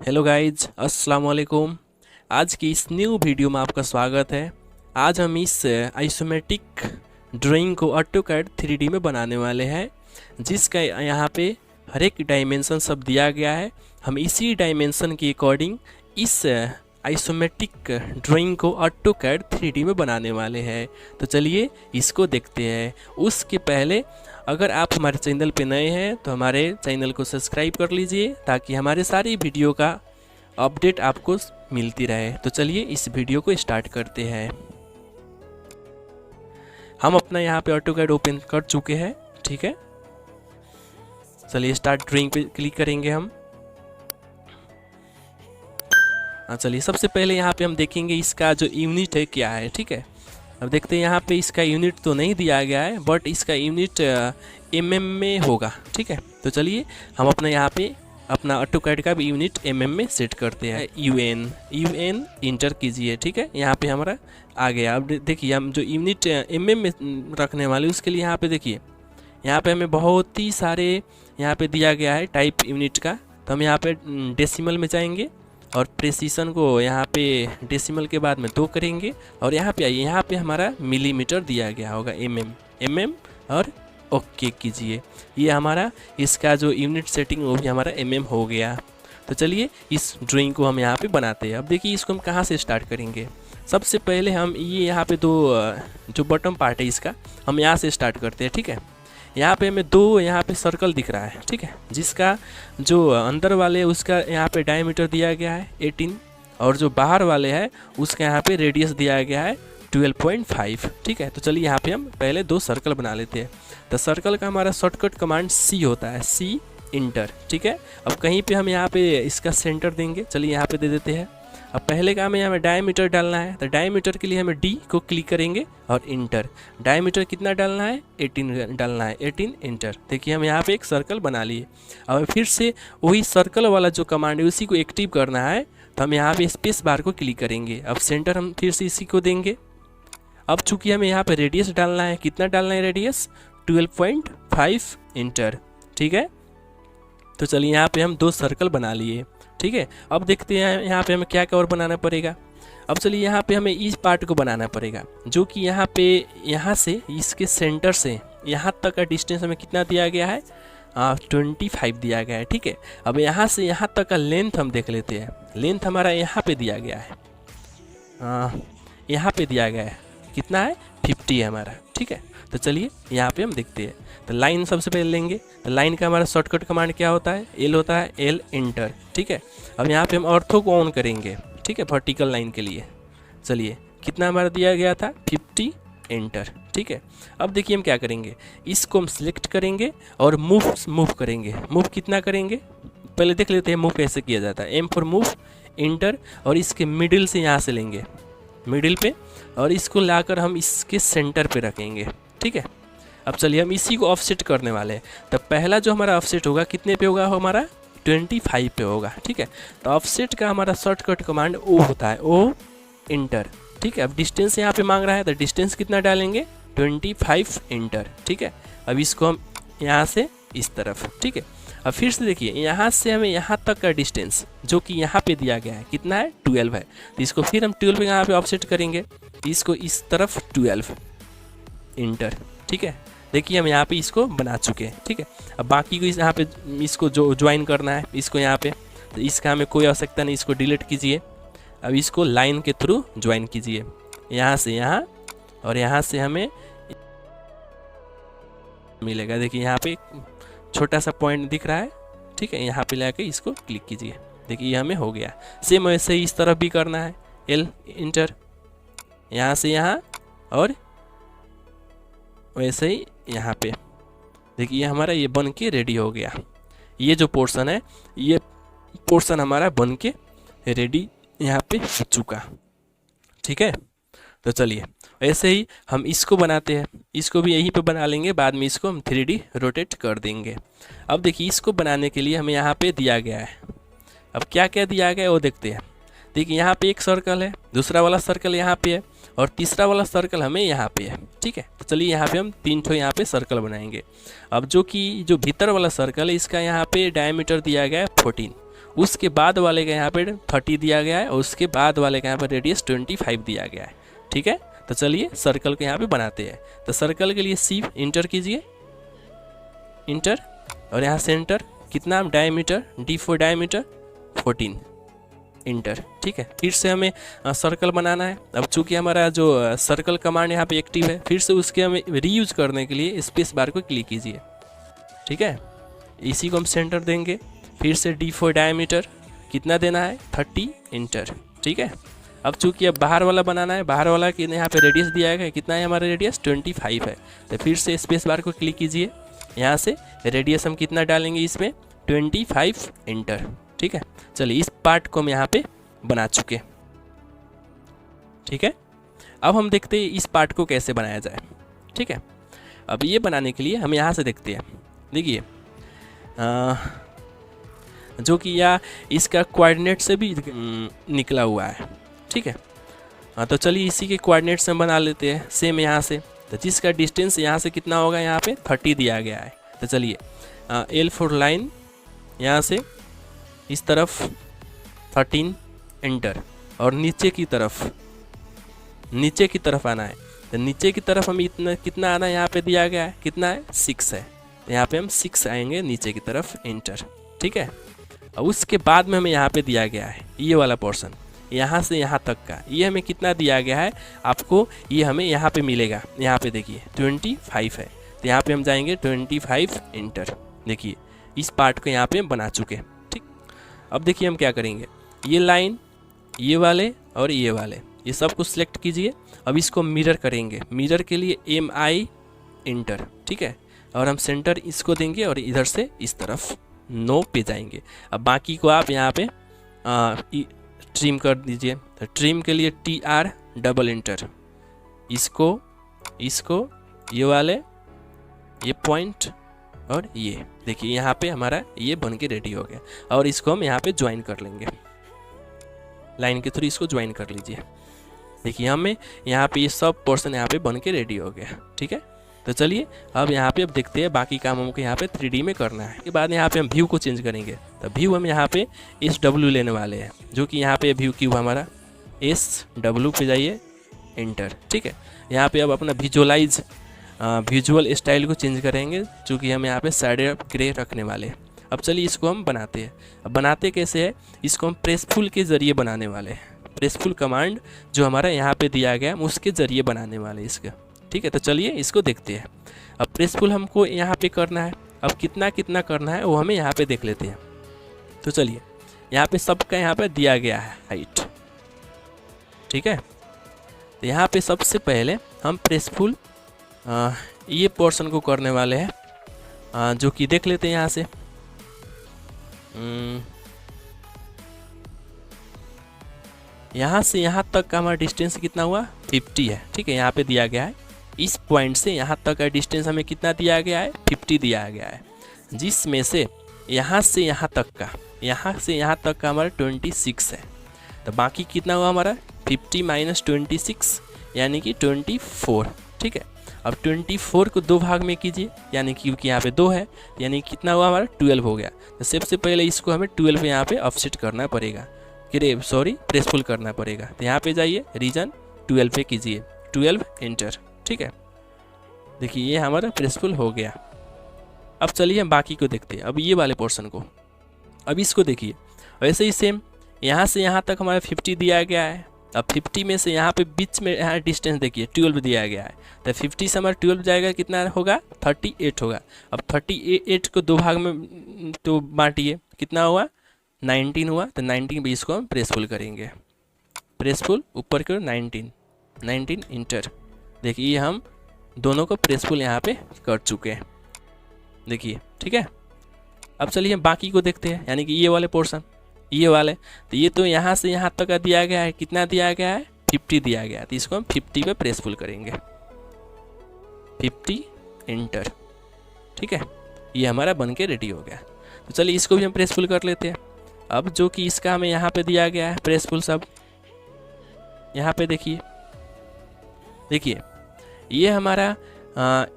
Hello guys, अस्सलाम वालेकुम। आज की इस न्यू वीडियो में आपका स्वागत है। आज हम इस आइसोमेट्रिक ड्राइंग को ऑटोकैड 3D में बनाने वाले हैं, जिसका यहाँ पे हर एक डायमेंशन सब दिया गया है। हम इसी डायमेंशन के अकॉर्डिंग इस आइसोमेट्रिक ड्राइंग को ऑटोकैड 3D में बनाने वाले हैं। तो चलिए इसको देखते हैं। उसके पहले अगर आप हमारे चैनल पे नए हैं तो हमारे चैनल को सब्सक्राइब कर लीजिए, ताकि हमारे सारी वीडियो का अपडेट आपको मिलती रहे। तो चलिए इस वीडियो को स्टार्ट करते हैं। हम अपना यहाँ पे ऑटोकैड ओपन कर चुके हैं, ठीक है। चलिए स्टार्ट ड्राइंग पे क्लिक करेंगे हम। चलिए सबसे पहले यहाँ पे हम देखेंगे इसका जो यूनिट है क्या है, ठीक है। अब देखते हैं यहाँ पे इसका यूनिट तो नहीं दिया गया है, बट इसका यूनिट mm में होगा, ठीक है। तो चलिए हम अपना यहाँ पे अपना ऑटोकैड का भी यूनिट mm में सेट करते हैं। UN इंटर कीजिए, ठीक है। यहाँ पे हमारा आ गया। अब देखिए हम जो यूनिट mm में रखने वाले उसके लिए यहाँ पे देखिए, यहाँ पे हमें बहुत ही सारे यहाँ पे दिया गया है टाइप यूनिट का। तो हम यहाँ पे डेसिमल में जाएंगे और प्रेसिशन को यहाँ पे डेसिमल के बाद में 2 करेंगे, और यहाँ पे आइए, यहाँ पे हमारा मिलीमीटर दिया गया होगा mm और ओके कीजिए। ये हमारा इसका जो यूनिट सेटिंग वो भी हमारा mm हो गया। तो चलिए इस ड्राइंग को हम यहाँ पे बनाते हैं। अब देखिए इसको हम कहाँ से स्टार्ट करेंगे। सबसे पहले हम ये यहाँ पे जो बॉटम पार्ट है इसका हम यहाँ से स्टार्ट करते हैं, ठीक है। यहाँ पे हमें 2 यहाँ पे सर्कल दिख रहा है, ठीक है, जिसका जो अंदर वाले उसका यहाँ पे डायमीटर दिया गया है 18, और जो बाहर वाले है उसका यहाँ पे रेडियस दिया गया है 12.5, ठीक है। तो चलिए यहाँ पे हम पहले 2 सर्कल बना लेते हैं। तो सर्कल का हमारा शॉर्टकट कमांड C होता है, C इंटर, ठीक है। अब कहीं पे हम यहाँ पे इसका सेंटर देंगे। चलिए यहाँ पे दे देते हैं। अब पहले का हमें यहाँ डायमीटर डालना है, तो डायमीटर के लिए हमें D को क्लिक करेंगे और इंटर। डायमीटर कितना डालना है, 18 डालना है, 18 इंटर। देखिए हम यहाँ पे एक सर्कल बना लिए। अब फिर से वही सर्कल वाला जो कमांड है उसी को एक्टिव करना है, तो हम यहाँ पे स्पेस बार को क्लिक करेंगे। अब सेंटर हम फिर से इसी को देंगे। अब चूंकि हमें यहाँ पे रेडियस डालना है, कितना डालना है रेडियस, 12.5 इंटर, ठीक है। तो चलिए यहाँ पे हम 2 सर्कल बना लिए, ठीक है। अब देखते हैं यहाँ पे हमें क्या क्या और बनाना पड़ेगा। अब चलिए यहाँ पे हमें इस पार्ट को बनाना पड़ेगा, जो कि यहाँ पे यहाँ से इसके सेंटर से यहाँ तक का डिस्टेंस हमें कितना दिया गया है, 25 दिया गया है, ठीक है। अब यहाँ से यहाँ तक का लेंथ हम देख लेते हैं। लेंथ हमारा यहाँ पे दिया गया है, यहाँ पे दिया गया है, कितना है, 50 है हमारा, ठीक है। तो चलिए यहाँ पे हम देखते हैं। तो लाइन सबसे पहले लेंगे। तो लाइन का हमारा शॉर्टकट कमांड क्या होता है, L होता है, L इंटर, ठीक है। अब यहाँ पे हम ऑर्थो को ऑन करेंगे, ठीक है, वर्टिकल लाइन के लिए। चलिए कितना हमारा दिया गया था, 50 इंटर, ठीक है। अब देखिए हम क्या करेंगे, इसको हम सिलेक्ट करेंगे और मूव करेंगे। मूव कितना करेंगे, पहले देख लेते हैं मूव कैसे किया जाता है। M फॉर मूव, इंटर, और इसके मिडिल से यहाँ से लेंगे, मिडिल पे, और इसको लाकर हम इसके सेंटर पे रखेंगे, ठीक है। अब चलिए हम इसी को ऑफसेट करने वाले हैं। तो पहला जो हमारा ऑफसेट होगा कितने पे होगा, हमारा 25 पे होगा, ठीक है। तो ऑफसेट का हमारा शॉर्टकट कमांड O होता है, O इंटर, ठीक है। अब डिस्टेंस यहाँ पे मांग रहा है, तो डिस्टेंस कितना डालेंगे, 25 इंटर, ठीक है। अब इसको हम यहाँ से इस तरफ, ठीक है। अब फिर से देखिए यहाँ से हमें यहाँ तक का डिस्टेंस जो कि यहाँ पे दिया गया है कितना है, 12 है। तो इसको फिर हम 12 यहाँ पे ऑफसेट करेंगे, इसको इस तरफ 12 इंटर, ठीक है। देखिए हम यहाँ पे इसको बना चुके हैं, ठीक है। अब बाकी को यहाँ पे इसको जो ज्वाइन करना है इसको यहाँ पे, तो इसका हमें कोई आवश्यकता नहीं, इसको डिलीट कीजिए। अब इसको लाइन के थ्रू ज्वाइन कीजिए, यहाँ से यहाँ, और यहाँ से हमें मिलेगा। देखिए यहाँ पे छोटा सा पॉइंट दिख रहा है, ठीक है। यहाँ पे लाके इसको क्लिक कीजिए, देखिए ये हमें हो गया। सेम वैसे ही इस तरफ भी करना है, L इंटर, यहाँ से यहाँ, और वैसे ही यहाँ पे। देखिए ये हमारा ये बन के रेडी हो गया। ये जो पोर्शन है, ये पोर्शन हमारा बन के रेडी यहाँ पे हो चुका, ठीक है। तो चलिए ऐसे ही हम इसको बनाते हैं। इसको भी यहीं पे बना लेंगे, बाद में इसको हम 3D रोटेट कर देंगे। अब देखिए इसको बनाने के लिए हमें यहाँ पे दिया गया है। अब क्या क्या दिया गया है वो देखते हैं। देखिए यहाँ पे एक सर्कल है, दूसरा वाला सर्कल यहाँ पे है, और तीसरा वाला सर्कल हमें यहाँ पे है, ठीक है। तो चलिए यहाँ पे हम 3 ठो यहाँ पे सर्कल बनाएंगे। अब जो भीतर वाला सर्कल है इसका यहाँ पे डायमीटर दिया गया है 14, उसके बाद वाले का यहाँ पे 30 दिया गया है और उसके बाद वाले का यहाँ पर रेडियस 25 दिया गया है। ठीक है, तो चलिए सर्कल के यहाँ पे बनाते हैं। तो सर्कल के लिए सी इंटर कीजिए, इंटर, और यहाँ सेंटर कितना diameter, D for diameter 14, inter. ठीक है, फिर से हमें सर्कल बनाना है। अब चूंकि हमारा जो सर्कल कमांड यहाँ पे एक्टिव है, फिर से उसके हमें रीयूज करने के लिए स्पेस बार को क्लिक कीजिए। ठीक है, इसी को हम सेंटर देंगे, फिर से डी फॉर डायमीटर कितना देना है 30, इंटर। ठीक है, अब चूंकि अब बाहर वाला बनाना है, बाहर वाला कि यहाँ पे रेडियस दिया गया है, कितना है हमारा रेडियस 25 है। तो फिर से स्पेस बार को क्लिक कीजिए, यहाँ से रेडियस हम कितना डालेंगे इसमें 25, इंटर। ठीक है, चलिए इस पार्ट को हम यहाँ पे बना चुके। ठीक है, अब हम देखते हैं इस पार्ट को कैसे बनाया जाए। ठीक है, अब ये बनाने के लिए हम यहाँ से देखते हैं। देखिए जो कि या इसका कोऑर्डिनेट से भी निकला हुआ है। ठीक है, तो चलिए इसी के कोऑर्डिनेट से हम बना लेते हैं सेम यहाँ से। तो जिसका डिस्टेंस यहाँ से कितना होगा, यहाँ पे 30 दिया गया है। तो चलिए एल फॉर लाइन, यहाँ से इस तरफ 13, इंटर, और नीचे की तरफ आना है। तो नीचे की तरफ हम इतना कितना आना है, यहाँ पे दिया गया है कितना है 6 है। तो यहाँ पे हम 6 आएंगे नीचे की तरफ, इंटर। ठीक है, और उसके बाद में हमें यहाँ पे दिया गया है ये वाला पोर्शन, यहाँ से यहाँ तक का, ये हमें कितना दिया गया है आपको, ये हमें यहाँ पे मिलेगा। यहाँ पे देखिए 25 है। तो यहाँ पे हम जाएंगे 25, इंटर। देखिए इस पार्ट को यहाँ पे हम बना चुके। ठीक, अब देखिए हम क्या करेंगे, ये लाइन, ये वाले और ये वाले, ये सब कुछ सिलेक्ट कीजिए। अब इसको मिरर करेंगे, मिरर के लिए MI, इंटर। ठीक है, और हम सेंटर इसको देंगे और इधर से इस तरफ नो पे जाएंगे। अब बाकी को आप यहाँ पे ट्रिम कर दीजिए। तो ट्रिम के लिए TR, डबल इंटर, इसको ये वाले, ये पॉइंट और ये देखिए यहाँ पे हमारा ये बन के रेडी हो गया। और इसको हम यहाँ पे ज्वाइन कर लेंगे, लाइन के थ्रू इसको ज्वाइन कर लीजिए। देखिए हमें यहाँ पे ये सब पोर्शन यहाँ पे बन के रेडी हो गया। ठीक है, तो चलिए अब यहाँ पे अब देखते हैं बाकी काम हमको यहाँ पे 3D में करना है। के बाद यहाँ पे हम व्यू को चेंज करेंगे। तो व्यू हम यहाँ पे SW लेने वाले हैं, जो कि यहाँ पे व्यू क्यूब हमारा SW पे जाइए, इंटर। ठीक है, यहाँ पे अब अपना विजुअल स्टाइल को चेंज करेंगे, चूँकि हम यहाँ पे साइड ग्रे रखने वाले हैं। अब चलिए इसको हम बनाते हैं। अब बनाते कैसे है, इसको हम प्रेसफुल के ज़रिए बनाने वाले हैं। प्रेसफुल कमांड जो हमारा यहाँ पे दिया गया, हम उसके ज़रिए बनाने वाले इसका। ठीक है, तो चलिए इसको देखते हैं। अब प्रेसफुल हमको यहाँ पे करना है, अब कितना कितना करना है वो हमें यहाँ पे देख लेते हैं। तो चलिए यहाँ पे सबका यहाँ पे दिया गया है हाइट। ठीक है, तो यहाँ पे सबसे पहले हम प्रेसफुल ये पोर्शन को करने वाले हैं, जो कि देख लेते हैं यहाँ से। यहाँ से यहाँ तक का हमारा डिस्टेंस कितना हुआ 50 है। ठीक है, यहाँ पे दिया गया है इस पॉइंट से यहाँ तक का डिस्टेंस हमें कितना दिया गया है 50 दिया गया है, जिसमें से यहाँ से यहाँ तक का हमारा 26 है। तो बाकी कितना हुआ हमारा 50 माइनस 26 यानी कि 24। ठीक है, अब 24 को 2 भाग में कीजिए, यानी कि क्योंकि यहाँ पे 2 है, यानी कितना हुआ हमारा 12 हो गया। तो सबसे पहले इसको हमें 12 यहाँ पे ऑफसेट करना पड़ेगा, प्रेसफुल करना पड़ेगा। तो यहाँ पे जाइए रीजन 12 पे कीजिए, 12, इंटर। ठीक है, देखिए ये हमारा प्रेसफुल हो गया। अब चलिए हम बाकी को देखते हैं। अब ये वाले पोर्शन को, अब इसको देखिए वैसे ही सेम, यहाँ से यहाँ तक हमारा 50 दिया गया है। अब 50 में से यहाँ पे बीच में यहाँ डिस्टेंस देखिए 12 दिया गया है। तो 50 से हमारा 12 जाएगा, कितना होगा 38 होगा। अब 38 को 2 भाग में तो बांटिए, कितना हुआ 19 हुआ। तो 19 भी इसको हम प्रेसफुल करेंगे, प्रेसफुल ऊपर की ओर 19, इंटर। देखिए हम दोनों को प्रेसफुल यहाँ पे कर चुके हैं, देखिए। ठीक है, अब चलिए हम बाकी को देखते हैं, यानी कि ये वाले पोर्शन, ये वाले। तो ये तो यहाँ से यहाँ तक का दिया गया है, कितना दिया गया है 50 दिया गया है। तो इसको हम 50 पे प्रेसफुल करेंगे, 50, इंटर। ठीक है, ये हमारा बन के रेडी हो गया। तो चलिए इसको भी हम प्रेसफुल कर लेते हैं। अब जो कि इसका हमें यहाँ पे दिया गया है प्रेसफुल सब, यहाँ पे देखिए ये हमारा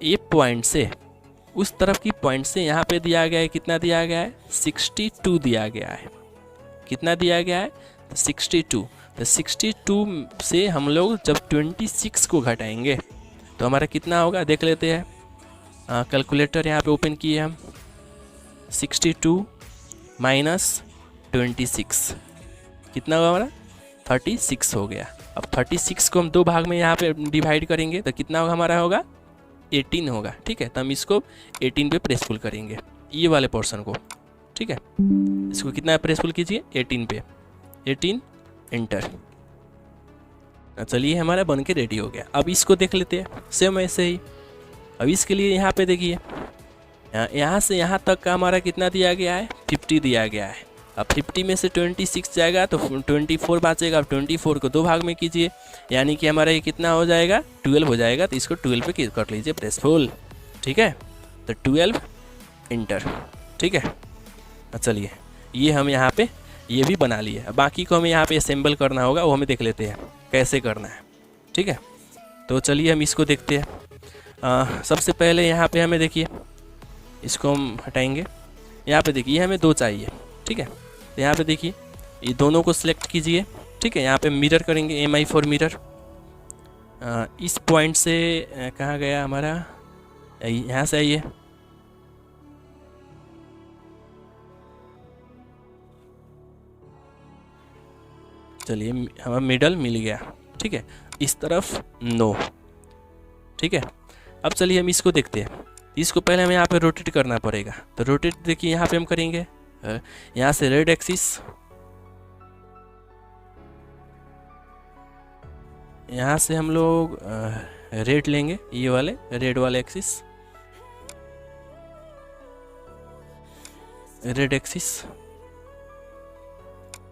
ये पॉइंट से उस तरफ की पॉइंट से यहाँ पे दिया गया है, कितना दिया गया है 62 दिया गया है। कितना दिया गया है? 62। तो 62 से हम लोग जब 26 को घटाएंगे तो हमारा कितना होगा देख लेते हैं। कैलकुलेटर यहाँ पे ओपन किए हम। 62 माइनस 26 कितना होगा हमारा? 36 हो गया। अब 36 को हम 2 भाग में यहाँ पे डिवाइड करेंगे तो कितना होगा हमारा? होगा 18 होगा। ठीक है, तो हम इसको 18 पे प्रेसफुल करेंगे ये वाले पोर्शन को। ठीक है, इसको कितना प्रेसफुल कीजिए? 18 पे। 18 एंटर। चलिए हमारा बन के रेडी हो गया। अब इसको देख लेते हैं सेम ऐसे ही। अब इसके लिए यहाँ पे देखिए, यहाँ से यहाँ तक का हमारा कितना दिया गया है? 50 दिया गया है। अब 50 में से 26 जाएगा तो 24 बचेगा। अब 24 को 2 भाग में कीजिए, यानी कि हमारा ये कितना हो जाएगा? 12 हो जाएगा। तो इसको 12 पे कर लीजिए प्रेसफुल। ठीक है, तो 12 इंटर। ठीक है, चलिए ये हम यहाँ पे ये भी बना लिए। अब बाकी को हमें यहाँ पे असेंबल करना होगा, वो हमें देख लेते हैं कैसे करना है। ठीक है, तो चलिए हम इसको देखते हैं। सबसे पहले यहाँ पे हमें देखिए, इसको हम हटाएंगे। यहाँ पे देखिए हमें 2 चाहिए। ठीक है, तो यहाँ पे देखिए ये दोनों को सिलेक्ट कीजिए। ठीक है, यहाँ पे मिरर करेंगे, MI फॉर मिरर। इस पॉइंट से कहाँ गया हमारा? यहाँ से आइए। चलिए हमारा मिडल मिल गया। ठीक है, इस तरफ नो। ठीक है, अब चलिए हम इसको देखते हैं। इसको पहले हमें यहाँ पे रोटेट करना पड़ेगा। तो रोटेट देखिए यहाँ पे हम करेंगे, यहाँ से रेड एक्सिस, यहाँ से हम लोग रेड लेंगे, ये वाले रेड वाले एक्सिस, रेड एक्सिस।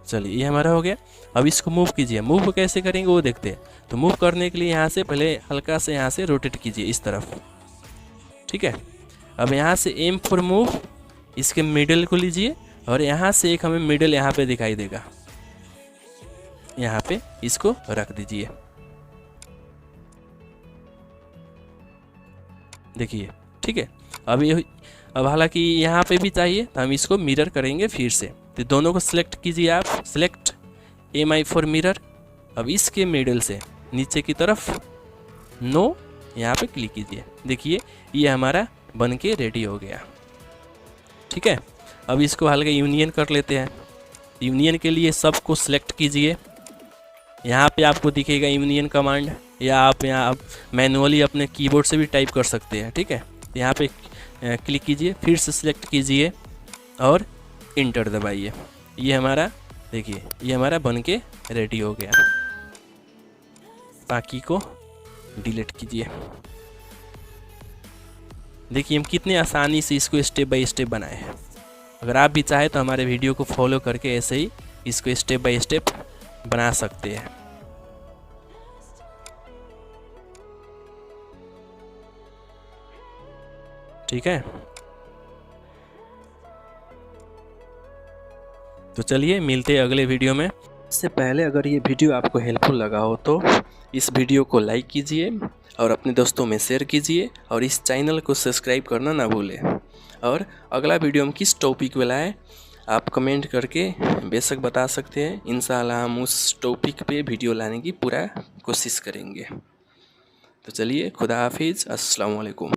चलिए ये हमारा हो गया। अब इसको मूव कीजिए। मूव कैसे करेंगे वो देखते हैं। तो मूव करने के लिए यहाँ से पहले हल्का से यहाँ से रोटेट कीजिए इस तरफ। ठीक है, अब यहाँ से एम फॉर मूव, इसके मिडल को लीजिए और यहाँ से एक हमें मिडल यहाँ पे दिखाई देगा, यहाँ पे इसको रख दीजिए। देखिए, ठीक है, अब हालांकि यहाँ पे भी चाहिए तो हम इसको मिरर करेंगे फिर से। तो दोनों को सिलेक्ट कीजिए आप, सिलेक्ट MI फॉर मिरर। अब इसके मिडल से नीचे की तरफ नो, यहाँ पे क्लिक कीजिए। देखिए ये हमारा बन के रेडी हो गया। ठीक है, अब इसको हल्का यूनियन कर लेते हैं। यूनियन के लिए सबको सिलेक्ट कीजिए। यहाँ पे आपको दिखेगा यूनियन कमांड, या आप यहाँ मैनुअली अपने कीबोर्ड से भी टाइप कर सकते हैं। ठीक है, यहाँ पे क्लिक कीजिए, फिर से सिलेक्ट कीजिए और इंटर दबाइए। ये हमारा देखिए ये हमारा बन के रेडी हो गया। बाकी को डिलीट कीजिए। देखिए हम कितने आसानी से इसको स्टेप बाय स्टेप बनाए हैं। अगर आप भी चाहें तो हमारे वीडियो को फॉलो करके ऐसे ही इसको स्टेप बाय स्टेप बना सकते हैं। ठीक है, तो चलिए मिलते हैं अगले वीडियो में। इससे पहले अगर ये वीडियो आपको हेल्पफुल लगा हो तो इस वीडियो को लाइक कीजिए और अपने दोस्तों में शेयर कीजिए और इस चैनल को सब्सक्राइब करना ना भूलें। और अगला वीडियो हम किस टॉपिक पे लाएँ आप कमेंट करके बेशक बता सकते हैं। इंशाल्लाह हम उस टॉपिक पे वीडियो लाने की पूरा कोशिश करेंगे। तो चलिए, खुदा हाफिज़, अस्सलाम वालेकुम।